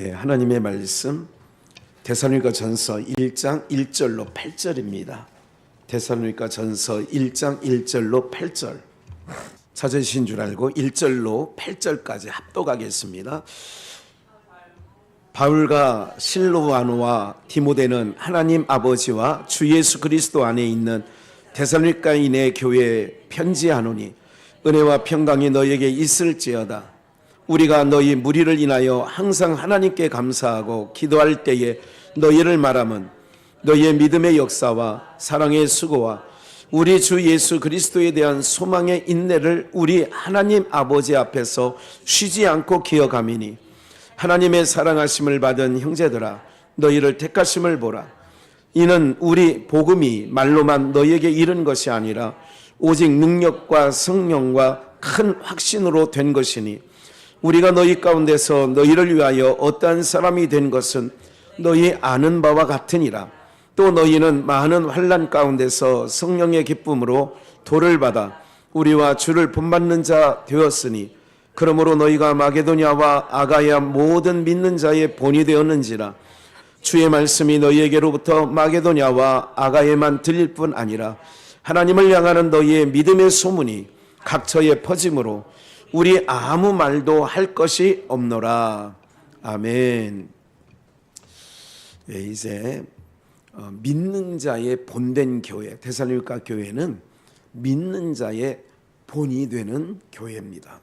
하나님의 말씀 데살로니가전서 1장 1절로 8절입니다. 데살로니가전서 1장 1절로 8절. 찾으신 줄 알고 1절로 8절까지 합독하겠습니다. 바울과 실로아노와 디모데는 하나님 아버지와 주 예수 그리스도 안에 있는 데살로니가인의 교회에 편지하노니 은혜와 평강이 너희에게 있을지어다. 우리가 너희 무리를 인하여 항상 하나님께 감사하고 기도할 때에 너희를 말하면 너희의 믿음의 역사와 사랑의 수고와 우리 주 예수 그리스도에 대한 소망의 인내를 우리 하나님 아버지 앞에서 쉬지 않고 기억함이니 하나님의 사랑하심을 받은 형제들아 너희를 택하심을 보라. 이는 우리 복음이 말로만 너희에게 이른 것이 아니라 오직 능력과 성령과 큰 확신으로 된 것이니 우리가 너희 가운데서 너희를 위하여 어떠한 사람이 된 것은 너희 아는 바와 같으니라. 또 너희는 많은 환난 가운데서 성령의 기쁨으로 도를 받아 우리와 주를 본받는 자 되었으니 그러므로 너희가 마게도냐와 아가야 모든 믿는 자의 본이 되었는지라. 주의 말씀이 너희에게로부터 마게도냐와 아가야만 들릴 뿐 아니라 하나님을 향하는 너희의 믿음의 소문이 각처에 퍼짐으로 우리 아무 말도 할 것이 없노라. 아멘. 이제 믿는 자의 본된 교회, 데살로니가 교회는 믿는 자의 본이 되는 교회입니다.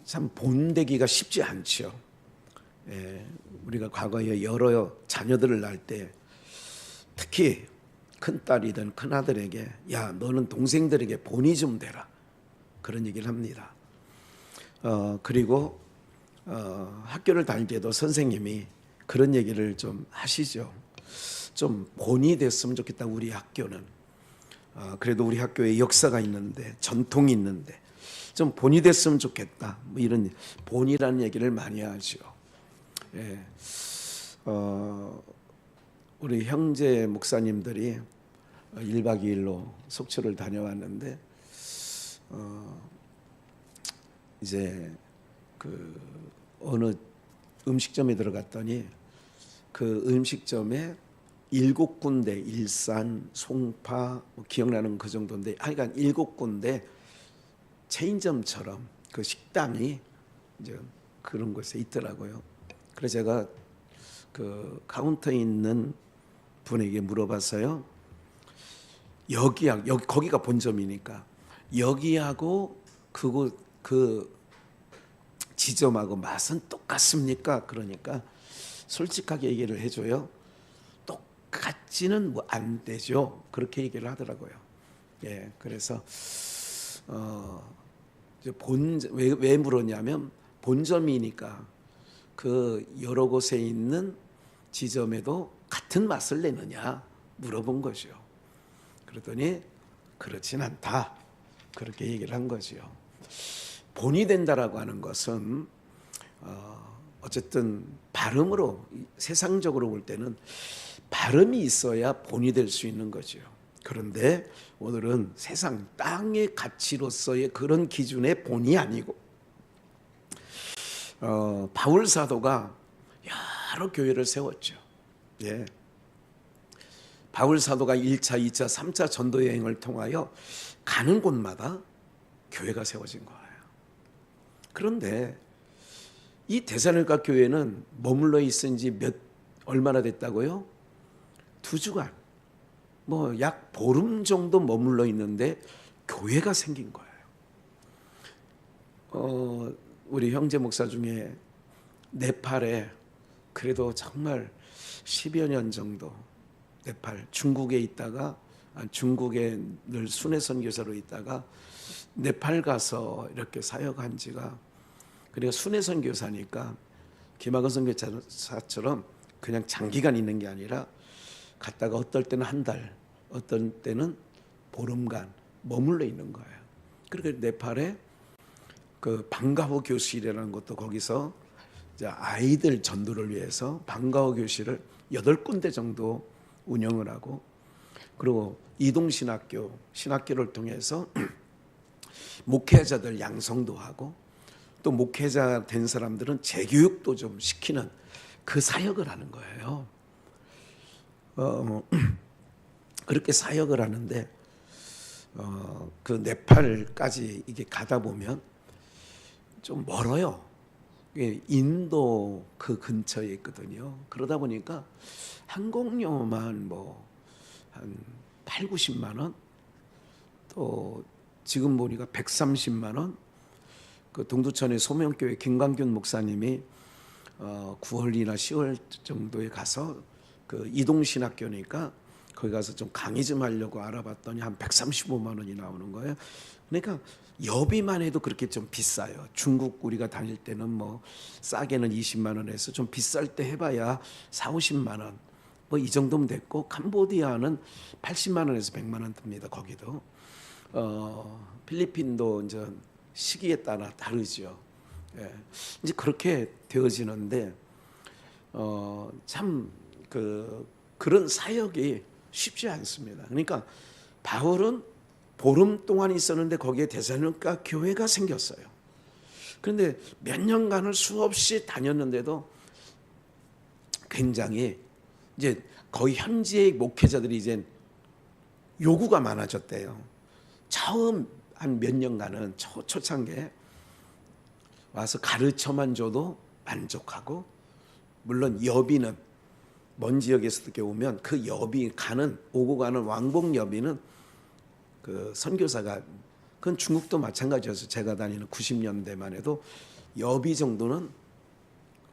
참 본되기가 쉽지 않죠. 우리가 과거에 여러 자녀들을 낳을 때 특히 큰딸이든 큰아들에게 야 너는 동생들에게 본이 좀 되라 그런 얘기를 합니다. 그리고 학교를 다닐 때도 선생님이 그런 얘기를 좀 하시죠. 좀 본이 됐으면 좋겠다 우리 학교는. 그래도 우리 학교에 역사가 있는데 전통이 있는데 좀 본이 됐으면 좋겠다 뭐 이런 본이라는 얘기를 많이 하죠. 우리 형제 목사님들이 1박 2일로 속초를 다녀왔는데 이제 그 어느 음식점에 들어갔더니 그 음식점에 7군데 일산, 송파 뭐 기억나는 그 정도인데 하여간 7군데 체인점처럼 그 식당이 이제 그런 곳에 있더라고요. 그래서 제가 그 카운터에 있는 분에게 물어봤어요. 여기 거기가 본점이니까 여기하고 그 지점하고 맛은 똑같습니까? 그러니까 솔직하게 얘기를 해줘요. 똑같지는 뭐 안 되죠. 그렇게 얘기를 하더라고요. 그래서 왜 물었냐면 본점이니까 그 여러 곳에 있는 지점에도 같은 맛을 내느냐 물어본 거죠. 그랬더니 그렇진 않다 그렇게 얘기를 한 거죠. 본이 된다라고 하는 것은 어쨌든 발음으로 세상적으로 볼 때는 발음이 있어야 본이 될 수 있는 거죠. 그런데 오늘은 세상 땅의 가치로서의 그런 기준의 본이 아니고 바울 사도가 여러 교회를 세웠죠. 바울 사도가 1차, 2차, 3차 전도 여행을 통하여 가는 곳마다 교회가 세워진 거예요. 그런데 이 데살로니가 교회는 머물러 있은 지 얼마나 됐다고요? 2주간 뭐 약 보름 정도 머물러 있는데 교회가 생긴 거예요. 우리 형제 목사 중에 네팔에 그래도 정말 10여 년 정도 네팔 중국에 있다가 중국에 늘 순회 선교사로 있다가 네팔 가서 이렇게 사역한 지가 그리고 순회 선교사니까 김학원 선교사처럼 그냥 장기간 있는 게 아니라 갔다가 어떨 때는 한 달, 어떤 때는 보름간 머물러 있는 거예요. 그리고 네팔에 그 방과후 교실이라는 것도 거기서 이제 아이들 전도를 위해서 방과후 교실을 8군데 정도 운영을 하고 그리고 이동신학교를 통해서 목회자들 양성도 하고 또 목회자 된 사람들은 재교육도 좀 시키는 그 사역을 하는 거예요. 그렇게 사역을 하는데 그 네팔까지 이게 가다 보면 좀 멀어요. 인도 그 근처에 있거든요. 그러다 보니까 항공료만 뭐 한 8, 90만 원, 또 지금 보니까 130만 원. 그 동두천의 소명교회 김광균 목사님이 9월이나 10월 정도에 가서 그 이동신학교니까 거기 가서 좀 강의 좀 하려고 알아봤더니 한 135만 원이 나오는 거예요. 그러니까 여비만 해도 그렇게 좀 비싸요. 중국 우리가 다닐 때는 뭐 싸게는 20만 원에서 좀 비쌀 때 해봐야 4, 50만 원. 뭐 이 정도면 됐고, 캄보디아는 80만 원에서 100만 원 듭니다. 거기도. 필리핀도 이제 시기에 따라 다르죠. 예. 이제 그렇게 되어지는데 참 그런 사역이 쉽지 않습니다. 그러니까 바울은 보름 동안 있었는데 거기에 데살로니가 교회가 생겼어요. 그런데 몇 년간을 수없이 다녔는데도 굉장히 이제 거의 현지의 목회자들이 이제 요구가 많아졌대요. 처음 한 몇 년간은 초창기에 와서 가르쳐만 줘도 만족하고, 물론 여비는 먼 지역에서 이렇게 오면 그 여비 오고 가는 왕복 여비는 그 선교사가, 그건 중국도 마찬가지였어요. 제가 다니는 90년대만 해도 여비 정도는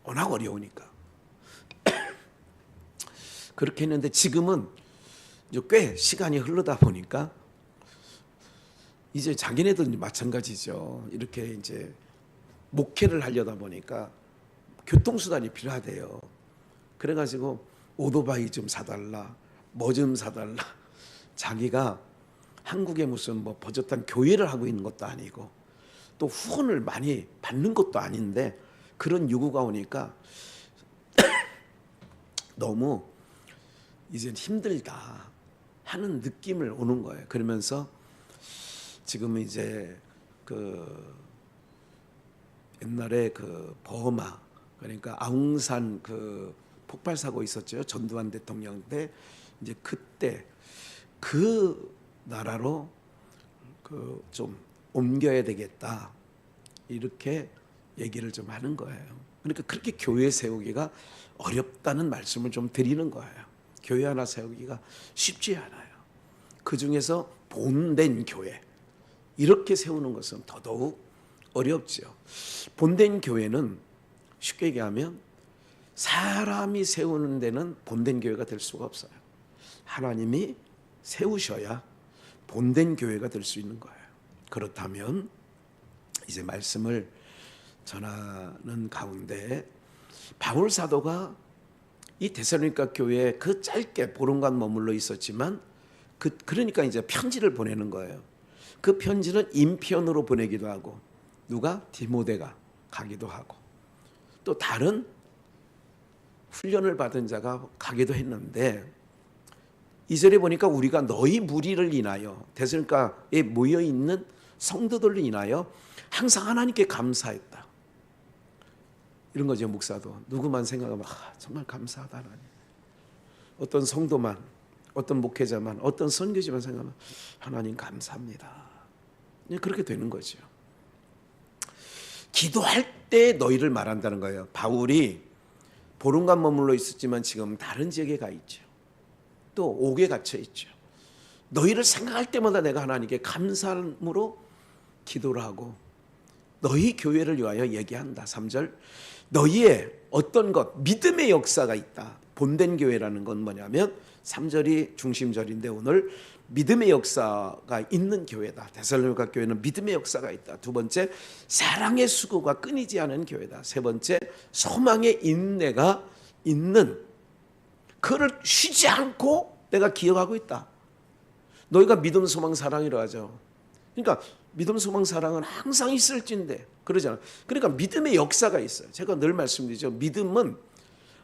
워낙 어려우니까 그렇게 했는데, 지금은 이제 꽤 시간이 흐르다 보니까 이제 자기네도 마찬가지죠. 이렇게 이제 목회를 하려다 보니까 교통수단이 필요하대요. 그래가지고 오토바이 좀 사달라, 뭐 좀 사달라. 자기가 한국에 무슨 뭐 버젓한 교회를 하고 있는 것도 아니고 또 후원을 많이 받는 것도 아닌데 그런 요구가 오니까 너무 이제 힘들다 하는 느낌을 오는 거예요. 그러면서 지금 이제 그 옛날에 그 버마, 그러니까 아웅산 그 폭발 사고 있었죠. 전두환 대통령 때 이제 그때 그 나라로 그 좀 옮겨야 되겠다 이렇게 얘기를 좀 하는 거예요. 그러니까 그렇게 교회 세우기가 어렵다는 말씀을 좀 드리는 거예요. 교회 하나 세우기가 쉽지 않아요. 그 중에서 본된 교회 이렇게 세우는 것은 더더욱 어렵죠. 본된 교회는 쉽게 얘기하면 사람이 세우는 데는 본된 교회가 될 수가 없어요. 하나님이 세우셔야 본된 교회가 될 수 있는 거예요. 그렇다면 이제 말씀을 전하는 가운데 바울 사도가 이 데살로니가 교회에 그 짧게 보름간 머물러 있었지만 그러니까 이제 편지를 보내는 거예요. 그 편지는 인편으로 보내기도 하고, 누가? 디모데가 가기도 하고, 또 다른 훈련을 받은 자가 가기도 했는데, 2절에 보니까 우리가 너희 무리를 인하여, 데살로니가에 모여 있는 성도들을 인하여 항상 하나님께 감사했다. 이런 거죠. 목사도 누구만 생각하면 정말 감사하다 하나님. 어떤 성도만, 어떤 목회자만, 어떤 선교지만 생각하면 하나님 감사합니다. 그렇게 되는 거죠. 기도할 때 너희를 말한다는 거예요. 바울이 보름간 머물러 있었지만 지금 다른 지역에 가 있죠. 또 옥에 갇혀 있죠. 너희를 생각할 때마다 내가 하나님께 감사함으로 기도를 하고 너희 교회를 위하여 얘기한다. 3절, 너희의 어떤 것, 믿음의 역사가 있다. 본된 교회라는 건 뭐냐면 3절이 중심절인데 오늘 믿음의 역사가 있는 교회다. 데살로니가 교회는 믿음의 역사가 있다. 두 번째, 사랑의 수고가 끊이지 않은 교회다. 세 번째, 소망의 인내가 있는, 그를 쉬지 않고 내가 기억하고 있다. 너희가 믿음, 소망, 사랑이라 하죠. 그러니까 믿음, 소망, 사랑은 항상 있을진데 그러잖아요. 그러니까 믿음의 역사가 있어요. 제가 늘 말씀드리죠. 믿음은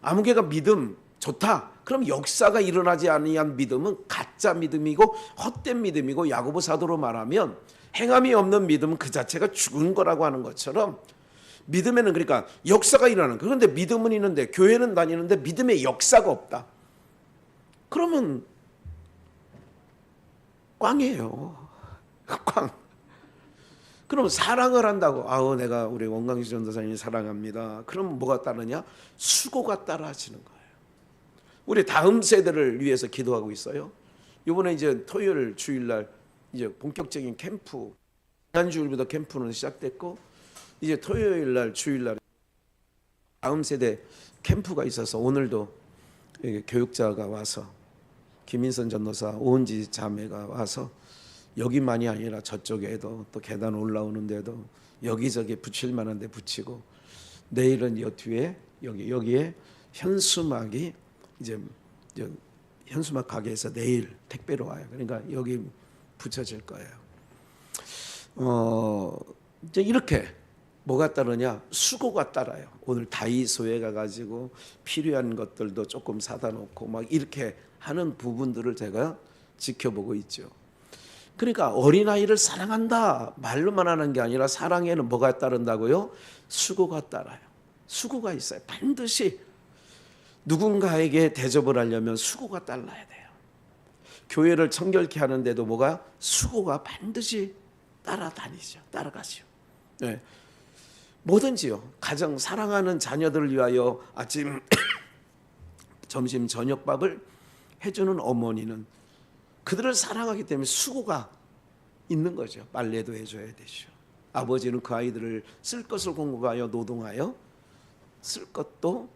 아무개가 믿음 좋다. 그럼 역사가 일어나지 아니한 믿음은 가짜 믿음이고 헛된 믿음이고, 야고보 사도로 말하면 행함이 없는 믿음은 그 자체가 죽은 거라고 하는 것처럼, 믿음의 역사가 있어야 믿음에는 그러니까 역사가 일어나는. 그런데 믿음은 있는데 교회는 다니는데 믿음의 역사가 없다. 그러면 꽝이에요. 꽝. 그럼 사랑을 한다고, 아우 내가 우리 원광시 전도사님 사랑합니다. 그럼 뭐가 따르냐? 수고가 따라지는 거예요. 우리 다음 세대를 위해서 기도하고 있어요. 이번에 이제 토요일 주일날 이제 본격적인 캠프, 지난 주일부터 캠프는 시작됐고 이제 토요일날 주일날 다음 세대 캠프가 있어서 오늘도 교육자가 와서 김인선 전도사, 오은지 자매가 와서 여기만이 아니라 저쪽에도 또 계단 올라오는 데도 여기저기 붙일 만한 데 붙이고, 내일은 여 뒤에 여기에 현수막이 이제 현수막 가게에서 내일 택배로 와요. 그러니까 여기 붙여질 거예요. 이제 이렇게 뭐가 따르냐? 수고가 따라요. 오늘 다이소에 가가지고 필요한 것들도 조금 사다 놓고 막 이렇게 하는 부분들을 제가 지켜보고 있죠. 그러니까 어린아이를 사랑한다 말로만 하는 게 아니라 사랑에는 뭐가 따른다고요? 수고가 따라요. 수고가 있어요. 반드시 누군가에게 대접을 하려면 수고가 따라야 돼요. 교회를 청결케 하는데도 뭐가? 수고가 반드시 따라다니죠. 따라가죠. 네. 뭐든지요. 가정 사랑하는 자녀들을 위하여 아침, 점심, 저녁밥을 해주는 어머니는 그들을 사랑하기 때문에 수고가 있는 거죠. 빨래도 해줘야 되죠. 아버지는 그 아이들을 쓸 것을 공부하여 노동하여 쓸 것도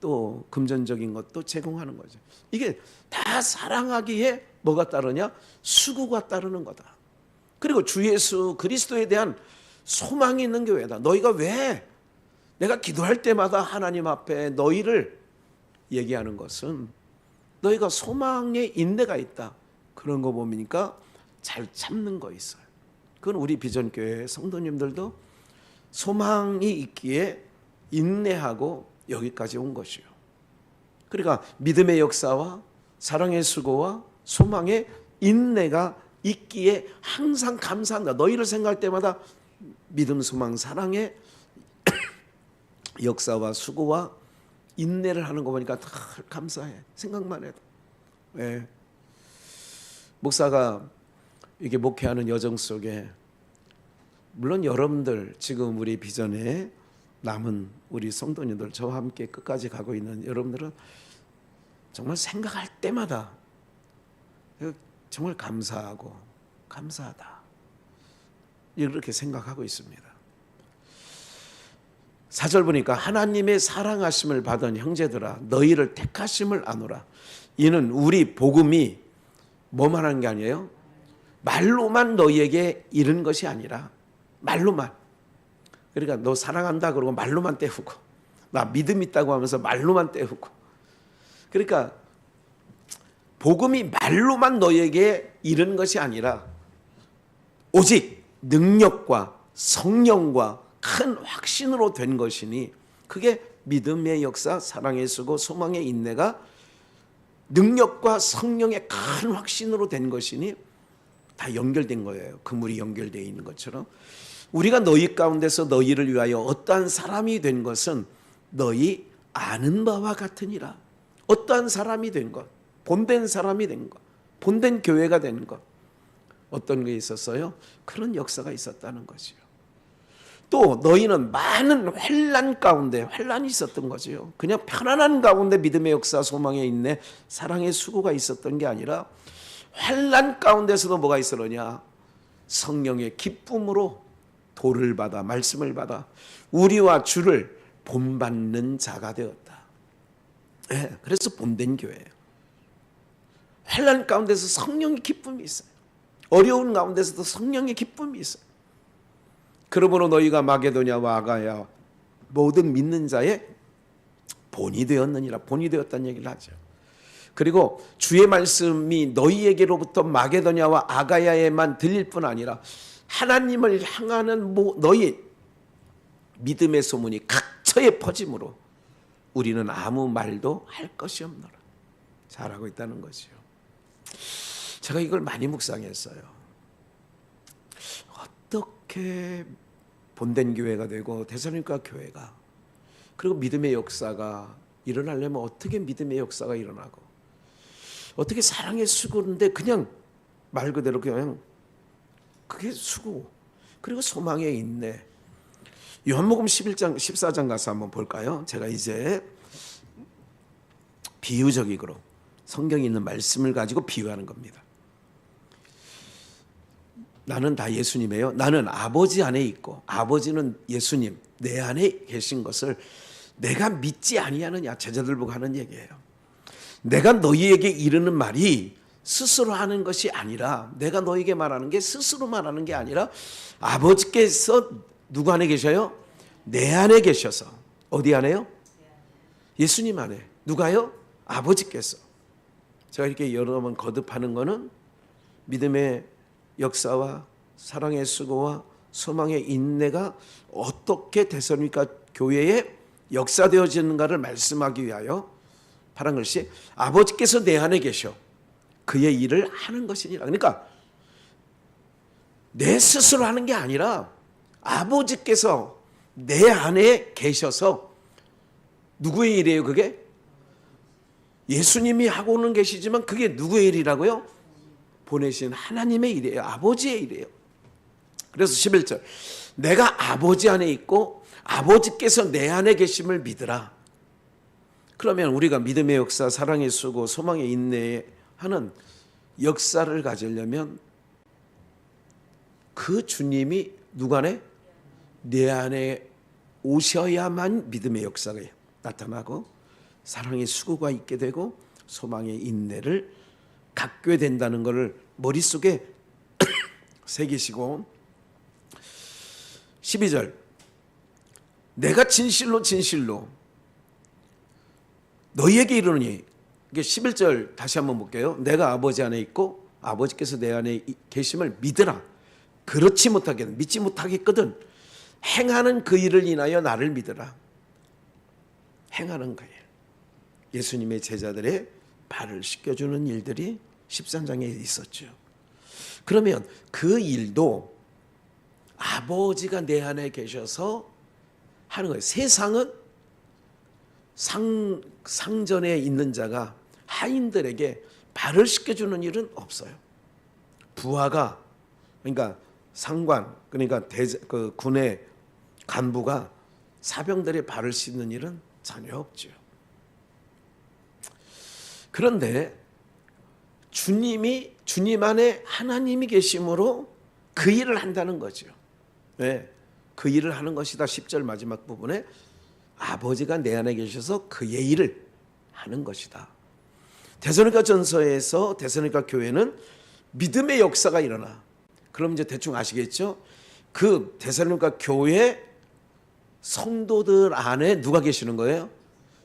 또 금전적인 것도 제공하는 거죠. 이게 다 사랑하기에 뭐가 따르냐? 수고가 따르는 거다. 그리고 주 예수 그리스도에 대한 소망이 있는 교회다. 너희가 왜 내가 기도할 때마다 하나님 앞에 너희를 얘기하는 것은 너희가 소망에 인내가 있다. 그런 거 보니까 잘 참는 거 있어요. 그건 우리 비전교회 성도님들도 소망이 있기에 인내하고 여기까지 온 것이요. 그러니까 믿음의 역사와 사랑의 수고와 소망의 인내가 있기에 항상 감사한다. 너희를 생각할 때마다 믿음, 소망, 사랑의 역사와 수고와 인내를 하는 거 보니까 다 감사해. 생각만 해도. 네. 목사가 이게 목회하는 여정 속에 물론 여러분들 지금 우리 비전에 남은 우리 성도님들 저와 함께 끝까지 가고 있는 여러분들은 정말 생각할 때마다 정말 감사하고 감사하다 이렇게 생각하고 있습니다. 4절 보니까 하나님의 사랑하심을 받은 형제들아 너희를 택하심을 아노라. 이는 우리 복음이 뭐만 하는 게 아니에요. 말로만 너희에게 이른 것이 아니라 말로만. 그러니까 너 사랑한다 그러고 말로만 때우고 나 믿음 있다고 하면서 말로만 때우고. 그러니까 복음이 말로만 너희에게 이른 것이 아니라 오직 능력과 성령과 큰 확신으로 된 것이니 그게 믿음의 역사, 사랑의 수고, 소망의 인내가 능력과 성령의 큰 확신으로 된 것이니 다 연결된 거예요. 그물이 연결되어 있는 것처럼 우리가 너희 가운데서 너희를 위하여 어떠한 사람이 된 것은 너희 아는 바와 같으니라. 어떠한 사람이 된 것, 본된 사람이 된 것, 본된 교회가 된 것, 어떤 게 있었어요? 그런 역사가 있었다는 거죠. 또 너희는 많은 환난 가운데 환난이 있었던 거죠. 그냥 편안한 가운데 믿음의 역사, 소망에 있네, 사랑의 수고가 있었던 게 아니라 환난 가운데서도 뭐가 있었느냐? 성령의 기쁨으로 도를 받아 말씀을 받아 우리와 주를 본받는 자가 되었다. 네, 그래서 본된 교회예요. 환난 가운데서 성령의 기쁨이 있어요. 어려운 가운데서도 성령의 기쁨이 있어요. 그러므로 너희가 마게도냐와 아가야 모든 믿는 자의 본이 되었느니라. 본이 되었다는 얘기를 하죠. 그리고 주의 말씀이 너희에게로부터 마게도냐와 아가야에만 들릴 뿐 아니라 하나님을 향하는 너희 믿음의 소문이 각처에 퍼짐으로 우리는 아무 말도 할 것이 없노라. 잘하고 있다는 거죠. 제가 이걸 많이 묵상했어요. 어떻게 본된 교회가 되고 데살로니가 교회가, 그리고 믿음의 역사가 일어나려면 어떻게 믿음의 역사가 일어나고 어떻게 사랑의 수고인데 그냥 말 그대로 그냥 그게 수고, 그리고 소망의 인내. 요한복음 11장 14장 가서 한번 볼까요? 제가 이제 비유적으로 성경에 있는 말씀을 가지고 비유하는 겁니다. 나는 다 예수님이에요. 나는 아버지 안에 있고 아버지는 예수님 내 안에 계신 것을 내가 믿지 아니하느냐. 제자들 보고 하는 얘기예요. 내가 너희에게 이르는 말이 스스로 하는 것이 아니라, 내가 너희에게 말하는 게 스스로 말하는 게 아니라 아버지께서 누구 안에 계셔요? 내 안에 계셔서. 어디 안에요? 예수님 안에. 누가요? 아버지께서. 제가 이렇게 여러 번 거듭하는 거는 믿음의 역사와 사랑의 수고와 소망의 인내가 어떻게 데살로니가 교회에 역사되어지는가를 말씀하기 위하여 파란 글씨, 아버지께서 내 안에 계셔 그의 일을 하는 것이니라. 그러니까 내 스스로 하는 게 아니라 아버지께서 내 안에 계셔서, 누구의 일이에요 그게? 예수님이 하고는 계시지만 그게 누구의 일이라고요? 보내신 하나님의 일이에요. 아버지의 일이에요. 그래서 11절, 내가 아버지 안에 있고 아버지께서 내 안에 계심을 믿으라. 그러면 우리가 믿음의 역사, 사랑의 수고, 소망의 인내하는 역사를 가지려면 그 주님이 누구 안에? 내 안에 오셔야만 믿음의 역사가 나타나고 사랑의 수고가 있게 되고 소망의 인내를 갖게 된다는 것을 머릿속에 새기시고, 12절, 내가 진실로 진실로 너희에게 이르노니, 이게 11절 다시 한번 볼게요. 내가 아버지 안에 있고 아버지께서 내 안에 계심을 믿으라. 그렇지 못하겠든, 믿지 못하겠거든 행하는 그 일을 인하여 나를 믿으라. 행하는 그 일. 예수님의 제자들의 발을 씻겨주는 일들이 13장에 있었죠. 그러면 그 일도 아버지가 내 안에 계셔서 하는 거예요. 세상은 상전에 있는 자가 하인들에게 발을 씻겨주는 일은 없어요. 부하가, 그러니까 상관, 그러니까 그 군의 간부가 사병들의 발을 씻는 일은 전혀 없죠. 그런데 주님 안에 하나님이 계심으로 그 일을 한다는 거죠. 네, 그 일을 하는 것이다. 10절 마지막 부분에 아버지가 내 안에 계셔서 그의 일을 하는 것이다. 데살로니가 전서에서 데살로니가 교회는 믿음의 역사가 일어나. 그럼 이제 대충 아시겠죠? 그 데살로니가 교회 성도들 안에 누가 계시는 거예요?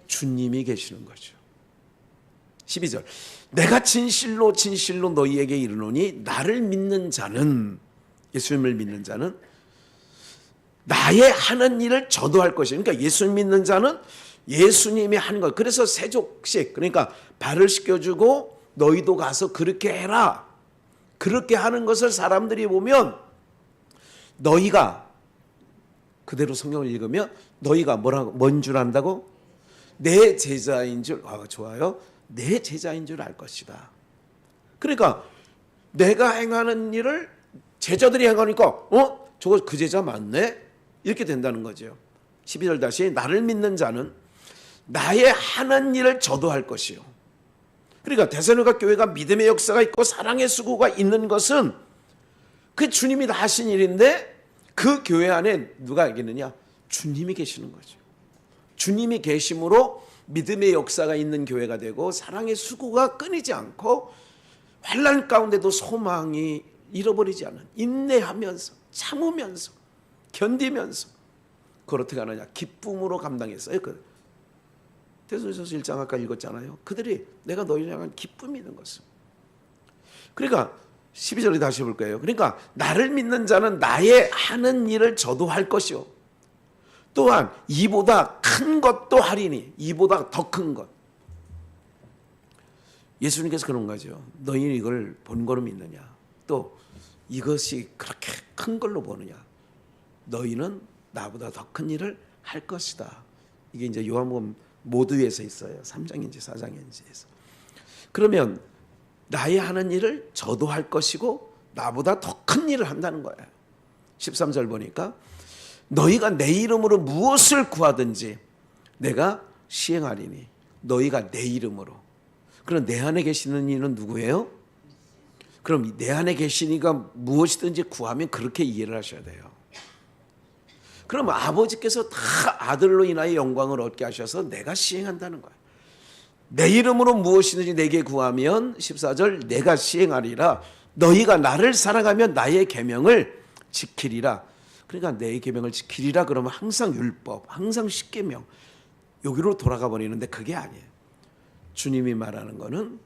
주님이 계시는 거죠. 12절, 내가 진실로 진실로 너희에게 이르노니 나를 믿는 자는, 예수님을 믿는 자는 나의 하는 일을 저도 할 것이에요. 그러니까 예수님 믿는 자는 예수님이 하는 것. 그래서 세족식, 그러니까 발을 씻겨주고 너희도 가서 그렇게 해라. 그렇게 하는 것을 사람들이 보면 너희가, 그대로 성경을 읽으면 너희가 뭔 줄 안다고? 내 제자인 줄. 좋아요. 내 제자인 줄 알 것이다. 그러니까 내가 행하는 일을 제자들이 행하니까 저거 그 제자 맞네? 이렇게 된다는 거죠. 12절 다시, 나를 믿는 자는 나의 하는 일을 저도 할 것이요. 그러니까 데살로니가 교회가 믿음의 역사가 있고 사랑의 수고가 있는 것은 그 주님이 다 하신 일인데, 그 교회 안에 누가 있느냐? 주님이 계시는 거죠. 주님이 계심으로 믿음의 역사가 있는 교회가 되고 사랑의 수고가 끊이지 않고 환난 가운데도 소망이 잃어버리지 않은, 인내하면서 참으면서 견디면서 그걸 어떻게 하느냐? 기쁨으로 감당했어요. 데살로니가서 1장 아까 읽었잖아요. 그들이 내가 너희를 향한 기쁨이 있는 것을. 그러니까 12절에 다시 볼 거예요. 그러니까 나를 믿는 자는 나의 하는 일을 저도 할 것이요. 또한 이보다 큰 것도 하리니, 이보다 더 큰 것. 예수님께서 그런 거죠. 너희는 이걸 본 거로 믿느냐? 또 이것이 그렇게 큰 걸로 보느냐? 너희는 나보다 더 큰 일을 할 것이다. 이게 이제 요한복음 모두에서 있어요. 3장인지 4장인지에서. 그러면 나의 하는 일을 저도 할 것이고 나보다 더 큰 일을 한다는 거예요. 13절 보니까 너희가 내 이름으로 무엇을 구하든지 내가 시행하리니 너희가 내 이름으로. 그럼 내 안에 계시는 이는 누구예요? 그럼 내 안에 계신 이가 무엇이든지 구하면 그렇게 이해를 하셔야 돼요. 그럼 아버지께서 다 아들로 인하여 영광을 얻게 하셔서 내가 시행한다는 거예요. 내 이름으로 무엇이든지 내게 구하면 14절 내가 시행하리라. 너희가 나를 사랑하면 나의 계명을 지키리라. 그러니까 내 계명을 지키리라 그러면 항상 율법, 항상 십계명 여기로 돌아가 버리는데 그게 아니에요. 주님이 말하는 거는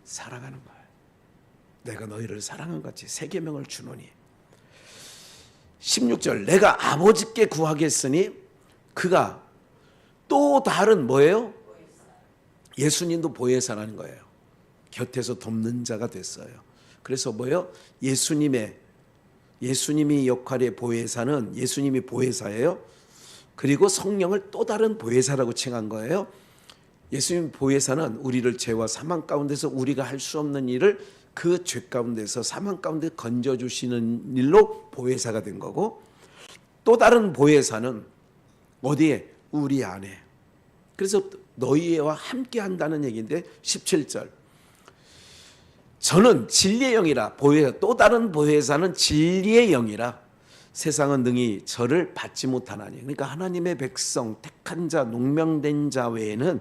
사랑하는 거예요. 내가 너희를 사랑한 같이 새 계명을 주노니. 16절 내가 아버지께 구하겠으니 그가 또 다른 뭐예요? 예수님도 보혜사라는 거예요. 곁에서 돕는 자가 됐어요. 그래서 뭐예요? 예수님이 역할의 보혜사는 예수님이 보혜사예요. 그리고 성령을 또 다른 보혜사라고 칭한 거예요. 예수님 보혜사는 우리를 죄와 사망 가운데서 우리가 할 수 없는 일을 그 죄 가운데서 사망 가운데 건져주시는 일로 보혜사가 된 거고, 또 다른 보혜사는 어디에? 우리 안에. 그래서 너희와 함께 한다는 얘기인데 17절 저는 진리의 영이라. 보혜사, 또 다른 보혜사는 진리의 영이라 세상은 능히 저를 받지 못하나니. 그러니까 하나님의 백성 택한 자 농명된 자 외에는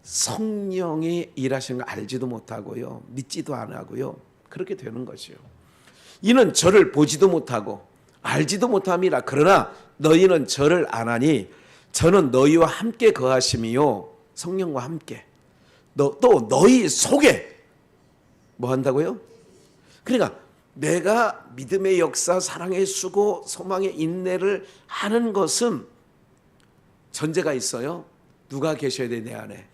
성령이 일하시는 걸 알지도 못하고요, 믿지도 안 하고요. 그렇게 되는 것이요. 이는 저를 보지도 못하고 알지도 못함이라. 그러나 너희는 저를 아나니 저는 너희와 함께 거하심이요. 성령과 함께. 또 너희 속에 뭐 한다고요? 그러니까 내가 믿음의 역사, 사랑의 수고, 소망의 인내를 하는 것은 전제가 있어요. 누가 계셔야 돼? 내 안에.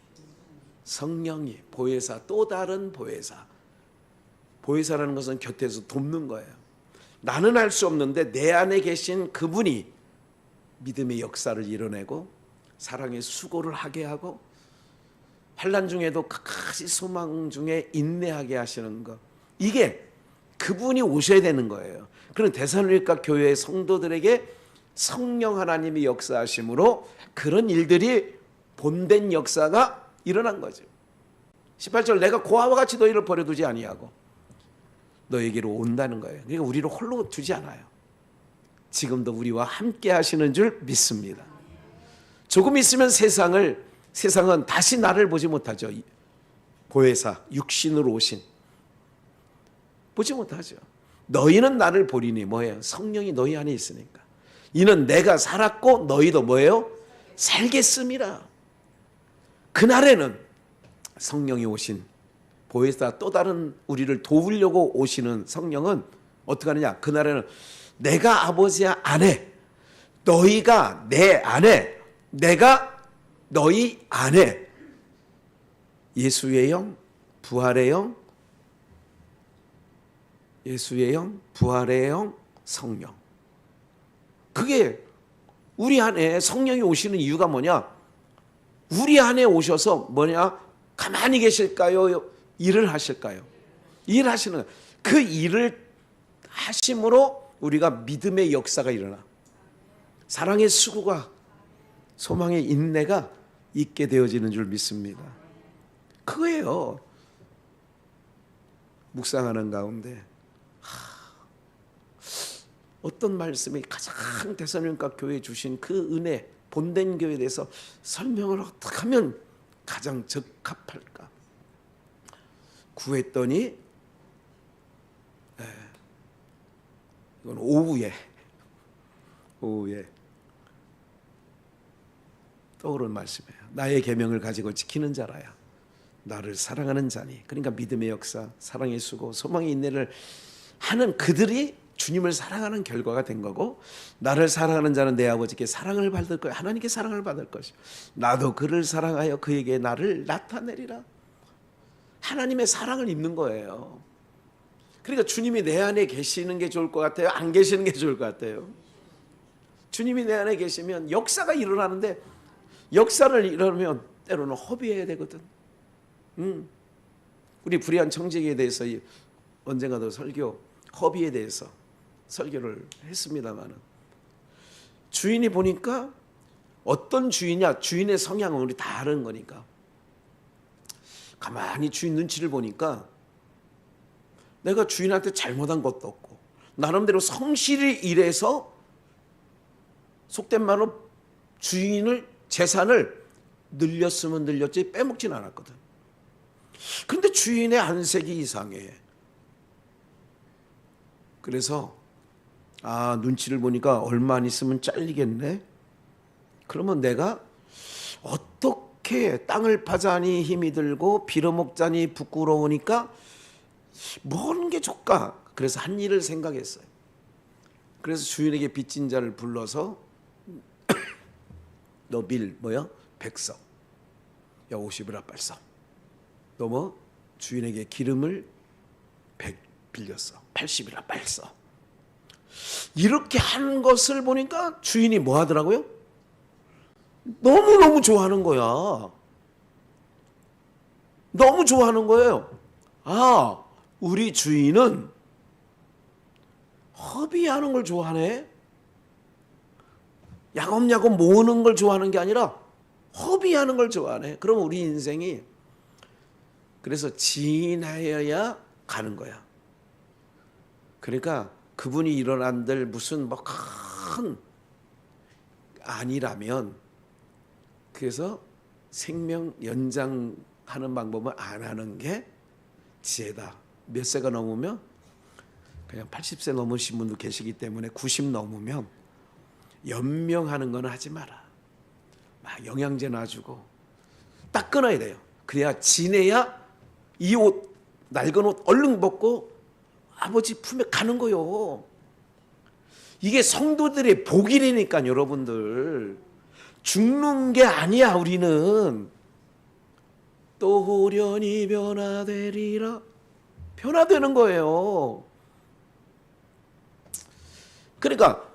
성령이, 보혜사, 또 다른 보혜사. 보혜사라는 것은 곁에서 돕는 거예요. 나는 할 수 없는데 내 안에 계신 그분이 믿음의 역사를 이뤄내고 사랑의 수고를 하게 하고 환난 중에도 끝까지 소망 중에 인내하게 하시는 것. 이게 그분이 오셔야 되는 거예요. 그런 데살로니가 교회의 성도들에게 성령 하나님이 역사하심으로 그런 일들이 본된 역사가 일어난 거죠. 18절 내가 고아와 같이 너희를 버려두지 아니하고 너에게로 온다는 거예요. 그러니까 우리를 홀로 두지 않아요. 지금도 우리와 함께 하시는 줄 믿습니다. 조금 있으면 세상은 다시 나를 보지 못하죠. 보혜사, 육신으로 오신 보지 못하죠. 너희는 나를 보리니 뭐예요? 성령이 너희 안에 있으니까. 이는 내가 살았고 너희도 뭐예요? 살겠음이라. 그날에는 성령이 오신 보혜사, 또 다른 우리를 도우려고 오시는 성령은 어떻게 하느냐? 그날에는 내가 아버지 안에, 너희가 내 안에, 내가 너희 안에. 예수의 영, 부활의 영, 예수의 영, 부활의 영, 성령. 그게 우리 안에 성령이 오시는 이유가 뭐냐? 우리 안에 오셔서 뭐냐? 가만히 계실까요? 일을 하실까요? 일하시는 거예요. 그 일을 하심으로 우리가 믿음의 역사가 일어나. 사랑의 수고가, 소망의 인내가 있게 되어지는 줄 믿습니다. 그거예요. 묵상하는 가운데 어떤 말씀이 가장 데살로니가 교회에 주신 그 은혜, 본된 교회에 대해서 설명을 어떻게 하면 가장 적합할까 구했더니, 이건 오후에 떠오른 말씀이에요. 나의 계명을 가지고 지키는 자라야 나를 사랑하는 자니. 그러니까 믿음의 역사, 사랑의 수고, 소망의 인내를 하는 그들이 주님을 사랑하는 결과가 된 거고, 나를 사랑하는 자는 내 아버지께 사랑을 받을 거야. 하나님께 사랑을 받을 것이요. 나도 그를 사랑하여 그에게 나를 나타내리라. 하나님의 사랑을 입는 거예요. 그러니까 주님이 내 안에 계시는 게 좋을 것 같아요? 안 계시는 게 좋을 것 같아요? 주님이 내 안에 계시면 역사가 일어나는데 역사를 일어나면 때로는 허비해야 되거든. 우리 불의한 청지기에 대해서 언젠가도 허비에 대해서 설교를 했습니다만은 주인이 보니까 어떤 주인이냐, 주인의 성향은 우리 다 아는 거니까 가만히 주인 눈치를 보니까 내가 주인한테 잘못한 것도 없고 나름대로 성실히 일해서 속된 말로 주인을 재산을 늘렸으면 늘렸지 빼먹진 않았거든. 그런데 주인의 안색이 이상해. 그래서 눈치를 보니까 얼마 안 있으면 잘리겠네. 그러면 내가 어떻게 땅을 파자니 힘이 들고 빌어먹자니 부끄러우니까 뭔 게 좋까? 그래서 한 일을 생각했어요. 그래서 주인에게 빚진 자를 불러서 너 빌 뭐야? 100석. 야 50이라 빨리 써. 너 뭐? 주인에게 기름을 100 빌렸어. 80이라 빨리 써. 이렇게 한 것을 보니까 주인이 뭐 하더라고요? 너무너무 좋아하는 거야. 너무 좋아하는 거예요. 우리 주인은 허비하는 걸 좋아하네. 야곱야곱 모으는 걸 좋아하는 게 아니라 허비하는 걸 좋아하네. 그럼 우리 인생이 그래서 지인하여야 가는 거야. 그러니까 그분이 일어난들 무슨 뭐 큰 아니라면 그래서 생명 연장하는 방법은 안 하는 게 지혜다. 몇 세가 넘으면 그냥 80세 넘으신 분도 계시기 때문에 90 넘으면 연명하는 건 하지 마라. 막 영양제 놔주고 딱 끊어야 돼요. 그래야 지내야 이 옷 낡은 옷 얼른 벗고 아버지 품에 가는 거요. 이게 성도들의 복이라니까 여러분들. 죽는 게 아니야. 우리는 또 호련히 변화되리라. 변화되는 거예요. 그러니까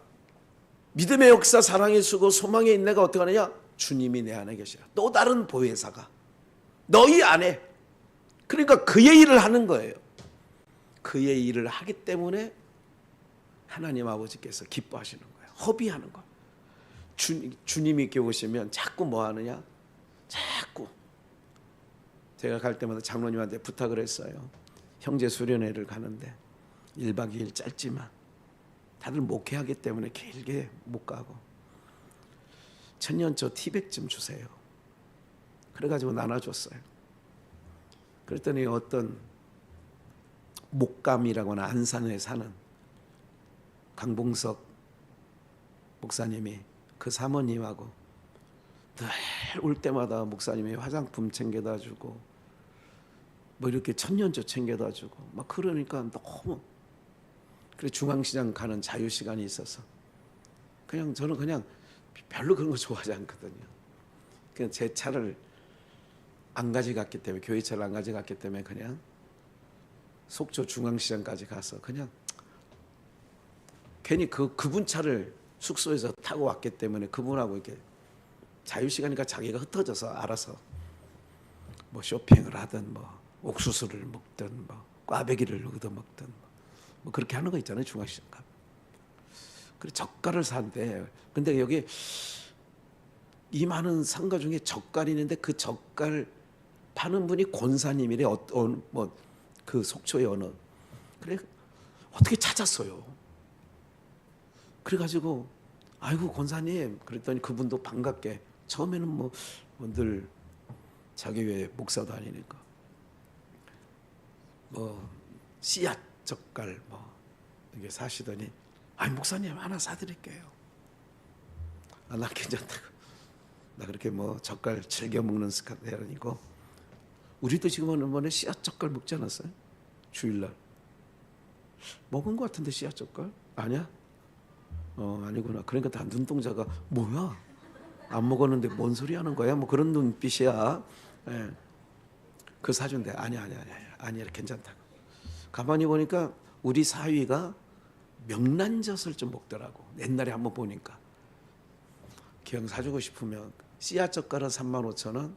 믿음의 역사, 사랑의 수고, 소망의 인내가 어떻게 하느냐? 주님이 내 안에 계시라. 또 다른 보혜사가 너희 안에. 그러니까 그의 일을 하는 거예요. 그의 일을 하기 때문에 하나님 아버지께서 기뻐하시는 거예요. 허비하는 거예요. 주님이 이렇게 오시면 자꾸 뭐 하느냐? 자꾸 제가 갈 때마다 장로님한테 부탁을 했어요. 형제 수련회를 가는데 1박 2일 짧지만 다들 목회하기 때문에 길게 못 가고 천년초 티백 좀 주세요. 그래가지고 나눠줬어요. 그랬더니 어떤 목감이라거나 안산에 사는 강봉석 목사님이 그 사모님하고 늘 올 때마다 목사님이 화장품 챙겨다 주고 뭐 이렇게 천년초 챙겨다 주고 막 그러니까 너무 그래 중앙시장 가는 자유시간이 있어서 그냥 저는 그냥 별로 그런 거 좋아하지 않거든요. 그냥 제 차를 안 가져갔기 때문에 교회 차를 안 가져갔기 때문에 그냥 속초 중앙시장까지 가서 그냥 괜히 그분 차를 숙소에서 타고 왔기 때문에 그분하고 이렇게 자유시간이니까 자기가 흩어져서 알아서 뭐 쇼핑을 하든 뭐 옥수수를 먹든 뭐 꽈배기를 얻어먹든 뭐 그렇게 하는 거 있잖아요. 중앙시장 가면. 그래 젓갈을 산대. 근데 여기 이 많은 상가 중에 젓갈이 있는데 그 젓갈 파는 분이 권사님이래. 뭐 그 속초의 어느. 그래 어떻게 찾았어요. 그래가지고 아이고 권사님 그랬더니 그분도 반갑게 처음에는 뭐 늘 자기 왜 목사도 아니니까 뭐 씨앗 젓갈 뭐 이게 사시더니 아니 목사님 하나 사드릴게요. 나 괜찮다고. 나 그렇게 뭐 젓갈 즐겨 먹는 습관이 아니고 우리도 지금은 이번에 씨앗 젓갈 먹지 않았어요? 주일날 먹은 것 같은데 씨앗 젓갈? 아니야? 아니구나. 그러니까 다 눈동자가 뭐야? 안 먹었는데 뭔 소리 하는 거야? 뭐 그런 눈빛이야. 예. 그 사준대. 아니야 괜찮다고. 가만히 보니까 우리 사위가 명란젓을 좀 먹더라고. 옛날에 한번 보니까 기왕 사주고 싶으면 씨앗 젓갈은 35,000원,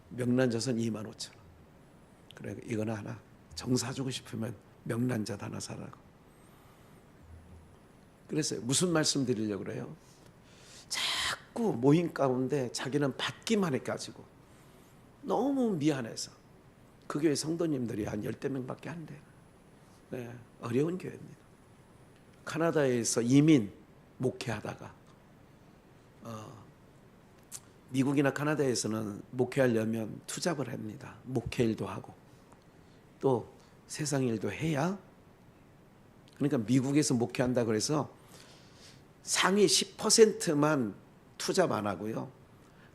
명란젓은 25,000원. 그래 이거는 하나. 정 사주고 싶으면 명란젓 하나 사라고. 그래서 무슨 말씀 드리려고 그래요? 자꾸 모임 가운데 자기는 받기만 해가지고 너무 미안해서 그 교회 성도님들이 한 10대 명밖에 안 돼요. 네, 어려운 교회입니다. 카나다에서 이민 목회하다가 미국이나 카나다에서는 목회하려면 투잡을 합니다. 목회일도 하고 또 세상 일도 해야. 그러니까 미국에서 목회한다 그래서 상위 10%만 투잡 안 하고요.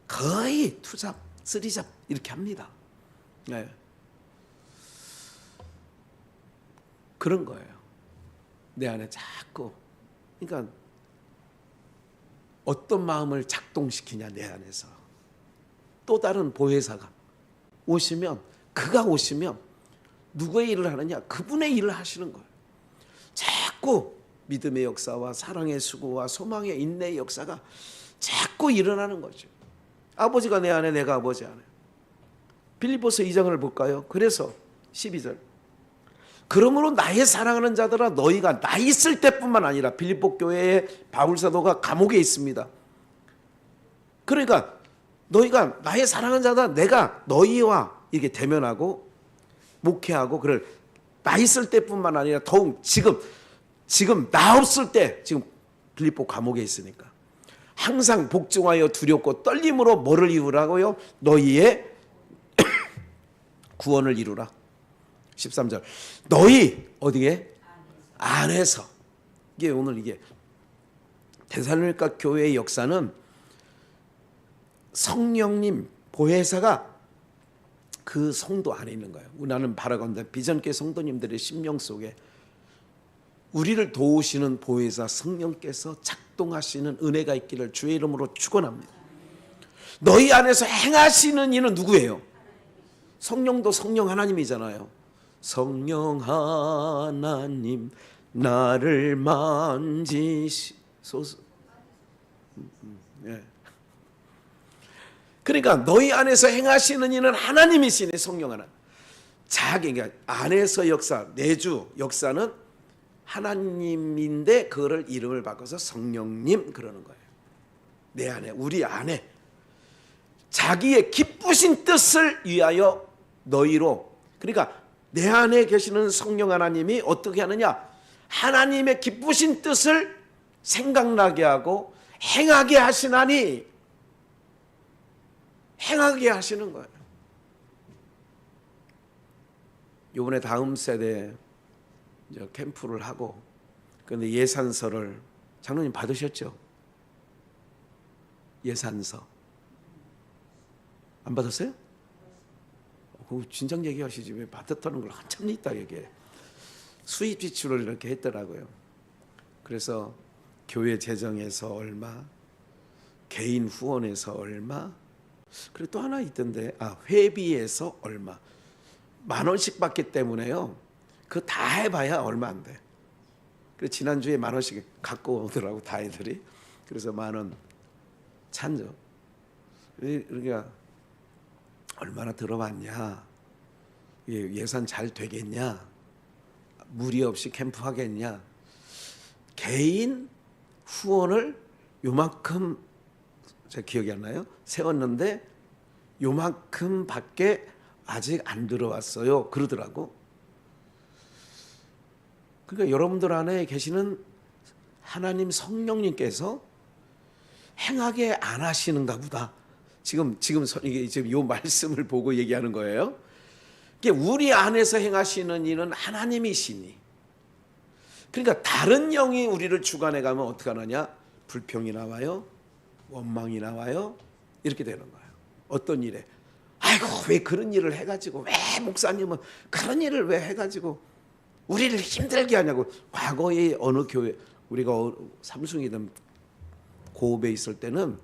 거의 투잡, 쓰리잡 이렇게 합니다. 네. 그런 거예요. 내 안에 자꾸. 그러니까 어떤 마음을 작동시키냐 내 안에서. 또 다른 보혜사가 오시면 그가 오시면 누구의 일을 하느냐? 그분의 일을 하시는 거예요. 자꾸 믿음의 역사와 사랑의 수고와 소망의 인내의 역사가 자꾸 일어나는 거죠. 아버지가 내 안에 내가 아버지 안에. 빌립보서 2장을 볼까요? 그래서 12절 그러므로 나의 사랑하는 자들아 너희가 나 있을 때뿐만 아니라 빌립보 교회에 바울 사도가 감옥에 있습니다. 그러니까 너희가 나의 사랑하는 자들아 내가 너희와 이렇게 대면하고 목회하고 그럴 나 있을 때뿐만 아니라 더욱 지금 나 없을 때 지금 빌립보 감옥에 있으니까 항상 복종하여 두렵고 떨림으로 뭐를 이루라고요? 너희의 구원을 이루라. 13절 너희 어디에? 안에서. 이게 오늘 이게 데살로니가 교회의 역사는 성령님 보혜사가 그 성도 안에 있는 거예요. 나는 바라건대 비전교회 성도님들의 심령 속에 우리를 도우시는 보혜사 성령께서 작동하시는 은혜가 있기를 주의 이름으로 축원합니다. 너희 안에서 행하시는 이는 누구예요? 성령도 성령 하나님이잖아요. 성령 하나님 나를 만지소서. 예. 그러니까 너희 안에서 행하시는 이는 하나님이시네. 성령 하나님. 자기 그러니까 안에서 역사 내주 역사는 하나님인데 그거를 이름을 바꿔서 성령님 그러는 거예요. 내 안에 우리 안에 자기의 기쁘신 뜻을 위하여 너희로. 그러니까 내 안에 계시는 성령 하나님이 어떻게 하느냐? 하나님의 기쁘신 뜻을 생각나게 하고 행하게 하시나니. 행하게 하시는 거예요. 이번에 다음 세대 이제 캠프를 하고 그런데 예산서를 장로님 받으셨죠? 예산서 안 받았어요? 그 진작 얘기하시지 왜 받았다는 걸 한참 있다 얘기해. 수입 지출을 이렇게 했더라고요. 그래서 교회 재정에서 얼마, 개인 후원에서 얼마, 그리고 또 하나 있던데 회비에서 얼마. 10,000원씩 받기 때문에요. 그거 다 해봐야 얼마 안 돼. 그래서 지난주에 10,000원씩 갖고 오더라고 다 애들이. 그래서 10,000원 찬죠. 그러니까 얼마나 들어봤냐, 예산 잘 되겠냐, 무리 없이 캠프 하겠냐. 개인 후원을 요만큼 제 기억이 안 나요. 세웠는데 요만큼 밖에 아직 안 들어왔어요. 그러더라고. 그러니까 여러분들 안에 계시는 하나님 성령님께서 행하게 안 하시는가 보다. 지금 이 말씀을 보고 얘기하는 거예요. 이게 우리 안에서 행하시는 일은 하나님이시니. 그러니까 다른 영이 우리를 주관해 가면 어떻게 하느냐? 불평이 나와요. 원망이 나와요. 이렇게 되는 거예요. 어떤 일에 아이고 왜 그런 일을 해가지고 왜 목사님은 그런 일을 왜 해가지고 우리를 힘들게 하냐고. 과거에 어느 교회 우리가 삼숭이든 고읍에 있을 때는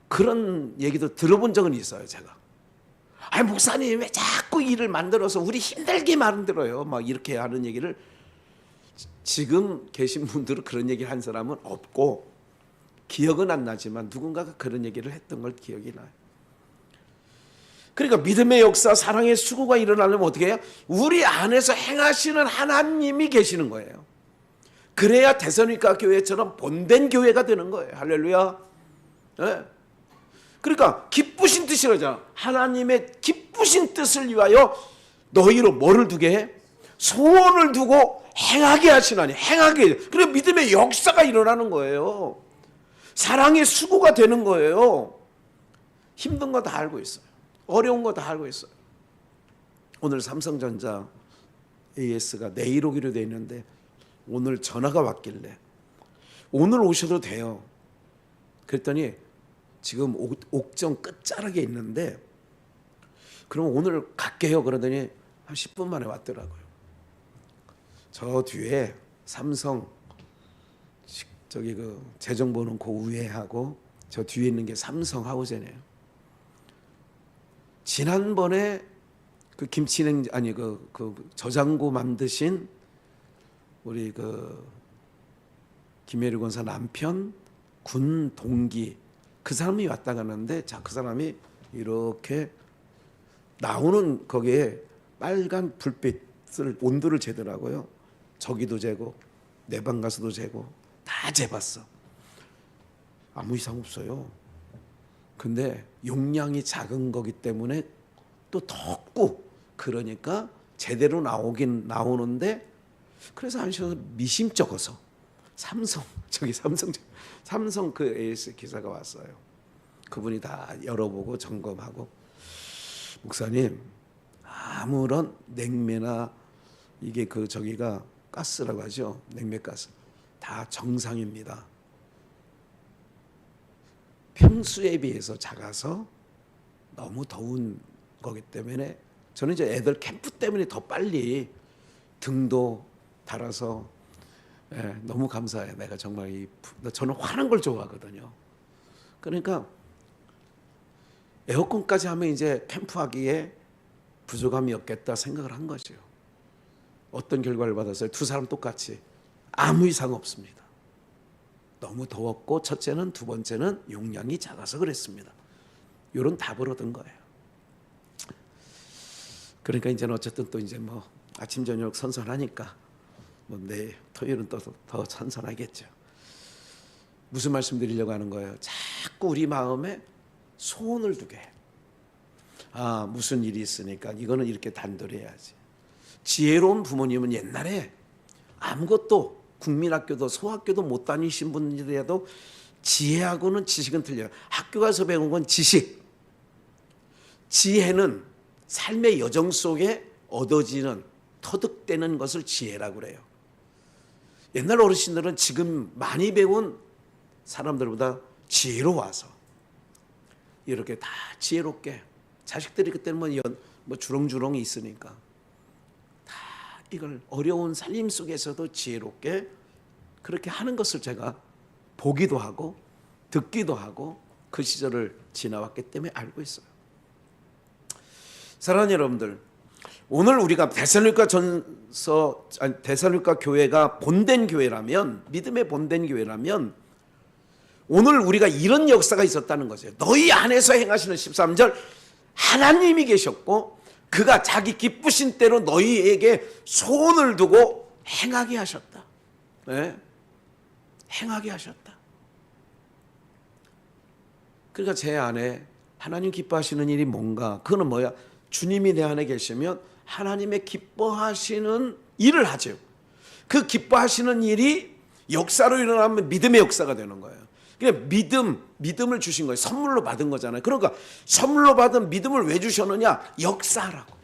그런 얘기도 들어본 적은 있어요. 제가 아니 목사님 왜 자꾸 일을 만들어서 우리 힘들게 만들어요 막 이렇게 하는 얘기를. 지금 계신 분들은 그런 얘기 한 사람은 없고 기억은 안 나지만 누군가가 그런 얘기를 했던 걸 기억이 나요. 그러니까 믿음의 역사, 사랑의 수고가 일어나려면 어떻게 해요? 우리 안에서 행하시는 하나님이 계시는 거예요. 그래야 데살로니가 교회처럼 본된 교회가 되는 거예요. 할렐루야. 네. 그러니까 기쁘신 뜻이라잖아. 하나님의 기쁘신 뜻을 위하여 너희로 뭐를 두게 해? 소원을 두고 행하게 하시나니. 행하게. 그래 믿음의 역사가 일어나는 거예요. 사랑의 수고가 되는 거예요. 힘든 거 다 알고 있어요. 어려운 거 다 알고 있어요. 오늘 삼성전자 AS가 내일 오기로 돼 있는데 오늘 전화가 왔길래 오늘 오셔도 돼요. 그랬더니 지금 옥정 끝자락에 있는데 그럼 오늘 갈게요. 그러더니 한 10분 만에 왔더라고요. 저 뒤에 삼성 저기 그 재정보는 그 위에 하고 저 뒤에 있는 게 삼성 하우젠이에요. 지난번에 그 김치냉 아니 그 저장고 만드신 우리 그 김혜리 권사 남편 군 동기 그 사람이 왔다 가는데 자 그 사람이 이렇게 나오는 거기에 빨간 불빛을 온도를 재더라고요. 저기도 재고 내 방 가서도 재고 다 재봤어. 아무 이상 없어요. 근데 용량이 작은 거기 때문에 또 덥고 그러니까 제대로 나오는데 그래서 안심해서 미심쩍어서 삼성 그 AS 기사가 왔어요. 그분이 다 열어보고 점검하고 목사님 아무런 냉매나 이게 그 저기가 가스라고 하죠. 냉매가스 다 정상입니다. 평소에 비해서 작아서 너무 더운 거기 때문에 저는 이제 애들 캠프 때문에 더 빨리 등도 달아서 너무 감사해요. 내가 정말 저는 화난 걸 좋아하거든요. 그러니까 에어컨까지 하면 이제 캠프하기에 부족함이 없겠다 생각을 한 거죠. 어떤 결과를 받았어요? 두 사람 똑같이 아무 이상 없습니다. 너무 더웠고 첫째는 두 번째는 용량이 작아서 그랬습니다. 이런 답을 얻은 거예요. 그러니까 이제는 어쨌든 또 이제 뭐 아침 저녁 선선하니까 뭐 내일 토요일은 또 더 선선하겠죠. 무슨 말씀 드리려고 하는 거예요? 자꾸 우리 마음에 소원을 두게 해. 아 무슨 일이 있으니까 이거는 이렇게 단돌이 해야지. 지혜로운 부모님은 옛날에 아무것도 국민학교도 소학교도 못 다니신 분들이라도 지혜하고는 지식은 틀려요. 학교 가서 배운 건 지식. 지혜는 삶의 여정 속에 얻어지는 터득되는 것을 지혜라고 그래요. 옛날 어르신들은 지금 많이 배운 사람들보다 지혜로워서 이렇게 다 지혜롭게 자식들이 그때는 뭐 주렁주렁이 있으니까 다 이걸 어려운 살림 속에서도 지혜롭게 그렇게 하는 것을 제가 보기도 하고 듣기도 하고 그 시절을 지나왔기 때문에 알고 있어요. 사랑하는 여러분들, 오늘 우리가 데살로니가 교회가 본된 교회라면 믿음의 본된 교회라면 오늘 우리가 이런 역사가 있었다는 거죠. 너희 안에서 행하시는 13절 하나님이 계셨고 그가 자기 기쁘신 대로 너희에게 소원을 두고 행하게 하셨다. 네? 행하게 하셨다. 그러니까 제 안에 하나님 기뻐하시는 일이 뭔가 그거는 뭐야? 주님이 내 안에 계시면 하나님의 기뻐하시는 일을 하죠. 그 기뻐하시는 일이 역사로 일어나면 믿음의 역사가 되는 거예요. 그냥 믿음을 주신 거예요. 선물로 받은 거잖아요. 그러니까 선물로 받은 믿음을 왜 주셨느냐? 역사라고.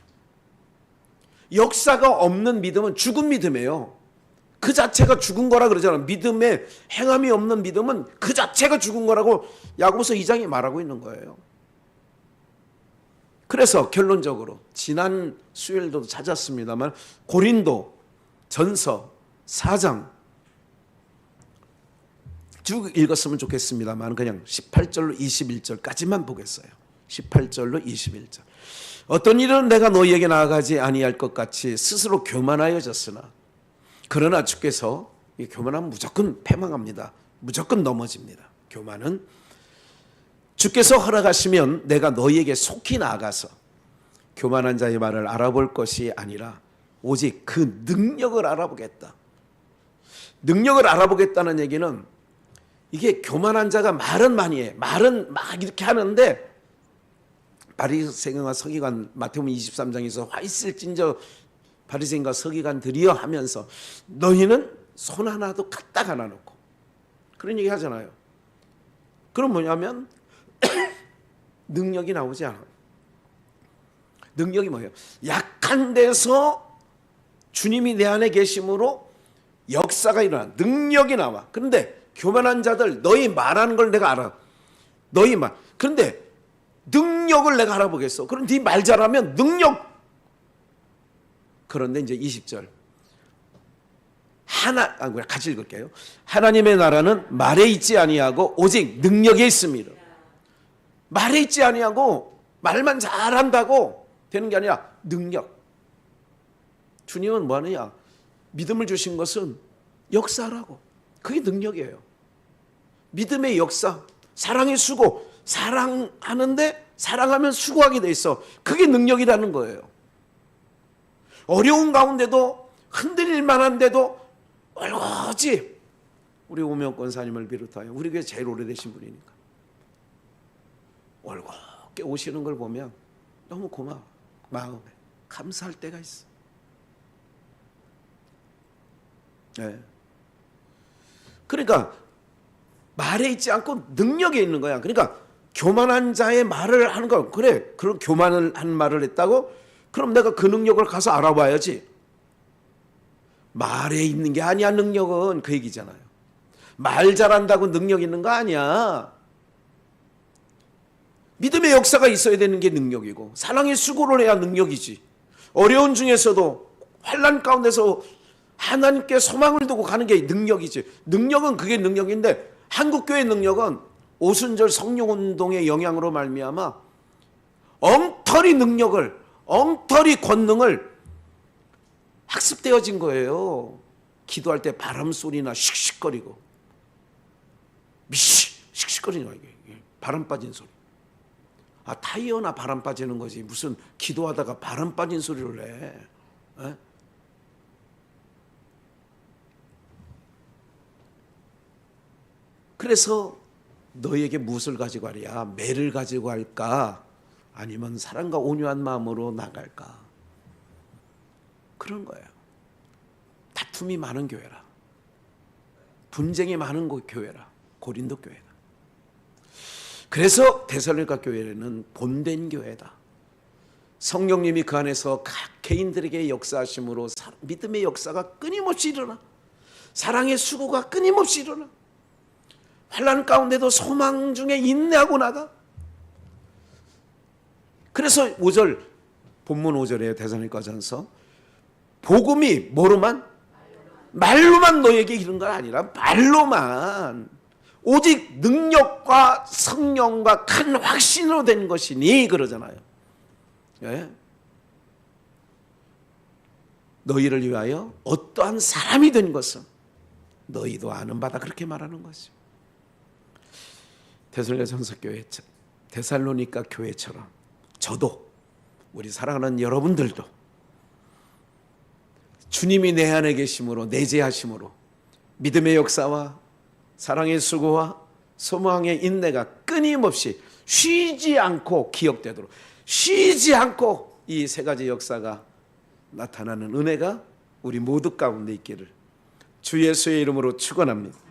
역사가 없는 믿음은 죽은 믿음이에요. 그 자체가 죽은 거라 그러잖아요. 믿음에 행함이 없는 믿음은 그 자체가 죽은 거라고 야고보서 2장이 말하고 있는 거예요. 그래서 결론적으로 지난 수요일도 찾았습니다만 고린도 전서 4장 쭉 읽었으면 좋겠습니다만 그냥 18절로 21절까지만 보겠어요. 18절로 21절. 어떤 일은 내가 너희에게 나아가지 아니할 것 같이 스스로 교만하여졌으나 그러나 주께서 이 교만하면 무조건 패망합니다. 무조건 넘어집니다. 교만은 주께서 허락하시면 내가 너희에게 속히 나아가서 교만한 자의 말을 알아볼 것이 아니라 오직 그 능력을 알아보겠다. 능력을 알아보겠다는 얘기는 이게 교만한 자가 말은 많이 해. 말은 막 이렇게 하는데 바리새인과 서기관 마태복음 23장에서 화 있을진저 바리새인과 서기관들이여 하면서 너희는 손 하나도 까딱 안 놓고 그런 얘기 하잖아요. 그럼 뭐냐면 능력이 나오지 않아. 능력이 뭐예요? 약한 데서 주님이 내 안에 계심으로 역사가 일어나. 능력이 나와. 그런데 교만한 자들 너희 말하는 걸 내가 알아. 너희 말. 그런데 능력을 내가 알아보겠어. 그럼 네 말 잘하면 능력. 그런데 이제 20절. 같이 읽을게요. 하나님의 나라는 말에 있지 아니하고 오직 능력에 있습니다. 말에 있지 아니하고 말만 잘한다고 되는 게 아니라 능력. 주님은 뭐 하느냐? 믿음을 주신 것은 역사라고. 그게 능력이에요. 믿음의 역사, 사랑의 수고. 사랑하는데 사랑하면 수고하게 돼 있어. 그게 능력이라는 거예요. 어려운 가운데도 흔들릴 만한데도 얼거지. 우리 오명 권사님을 비롯하여 우리 교회 제일 오래되신 분이니까 얼겁게 오시는 걸 보면 너무 고마워. 마음에 감사할 때가 있어. 네. 그러니까 말에 있지 않고 능력에 있는 거야. 그러니까 교만한 자의 말을 하는 거. 그래, 그런 교만을 한 말을 했다고? 그럼 내가 그 능력을 가서 알아봐야지. 말에 있는 게 아니야. 능력은 그 얘기잖아요. 말 잘한다고 능력 있는 거 아니야. 믿음의 역사가 있어야 되는 게 능력이고 사랑의 수고를 해야 능력이지. 어려운 중에서도 환난 가운데서 하나님께 소망을 두고 가는 게 능력이지. 능력은 그게 능력인데 한국교회 능력은 오순절 성령운동의 영향으로 말미암아 엉터리 능력을, 엉터리 권능을 학습되어진 거예요. 기도할 때 바람 소리나 씩씩거리고 씩씩거리는 거예요. 바람 빠진 소리. 타이어나 바람 빠지는 거지 무슨 기도하다가 바람 빠진 소리를 해. 에? 그래서 너희에게 무엇을 가지고 하랴? 매를 가지고 할까? 아니면 사랑과 온유한 마음으로 나갈까? 그런 거예요. 다툼이 많은 교회라. 분쟁이 많은 교회라. 고린도 교회다. 그래서 데살로니가 교회는 본된 교회다. 성령님이 그 안에서 각 개인들에게 역사하심으로 믿음의 역사가 끊임없이 일어나. 사랑의 수고가 끊임없이 일어나. 환난 가운데도 소망 중에 인내하고 나가. 그래서 5절 본문 5절에 데살로니가전서 복음이 뭐로만? 말로만 너에게 이른 건 아니라 말로만 오직 능력과 성령과 큰 확신으로 된 것이니 그러잖아요. 예? 너희를 위하여 어떠한 사람이 된 것은 너희도 아는 바다 그렇게 말하는 것이죠. 데살로니가 교회처럼 저도 우리 사랑하는 여러분들도 주님이 내 안에 계심으로 내재하심으로 믿음의 역사와 사랑의 수고와 소망의 인내가 끊임없이 쉬지 않고 기억되도록 쉬지 않고 이 세 가지 역사가 나타나는 은혜가 우리 모두 가운데 있기를 주 예수의 이름으로 축원합니다.